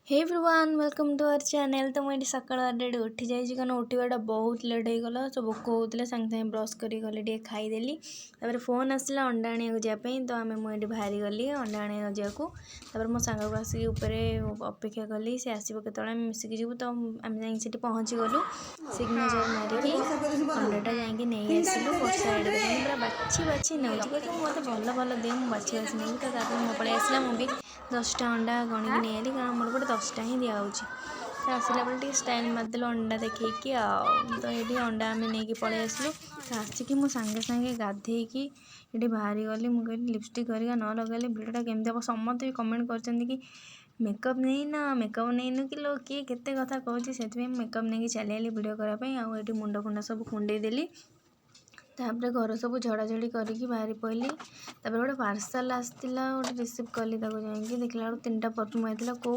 Hey everyone welcome to our channel. तो मुझे सकाल आडे उठी जाइए कारण उठवाटा बहुत लेट हो गला। तो भोक होता सागे सागे ब्रश कर गली खाईदेली। तापर फोन आसला अंडा आने जावाई तो आम मुझे बाहरी गली अंडा आने जावाक। मो सांग को आसिक अपेक्षा कली सी आसो के मिसिकी जीव। तो आम जा पहुँची गलु सिग्नेचर मारिकी अंडाटा जाकि नहीं आसलु। वर्षा एडे पूरा बाछी बाछी नौ मत भल भल दे मुझे बाछी बाछी नहीं। तो मो पड़े आसला मुझे 10टा अंडा गणिकी नहीं आली कारण मोर गोटे 10टा ही दिखाऊँगी। तो आसला बेले स्टाइल मारदेलु अंडा देखी तो ये अंडा आम नहीं पलि आसलु। तो आसिक मु सांगे सांगे गाधेकी ये बाहरी गली मुझे लिपस्टिक करके न लगेले भिडटा केमती हम। समस्त भी कमेंट कर मेकअप नहीं ना मेकअप नहीं कि लो किए केते कथा कहूँ से मेकअप नहीं चली वीडियो कराई आउ मुंड फुंड सब कुंडे देली। तापर घर सब झड़ाझड़ी करके बाहरी पड़ी। तापर गोटे पार्सल आसाला गोटे रिसीव कली जाकि देखला 3टा परफ्यूम आइला को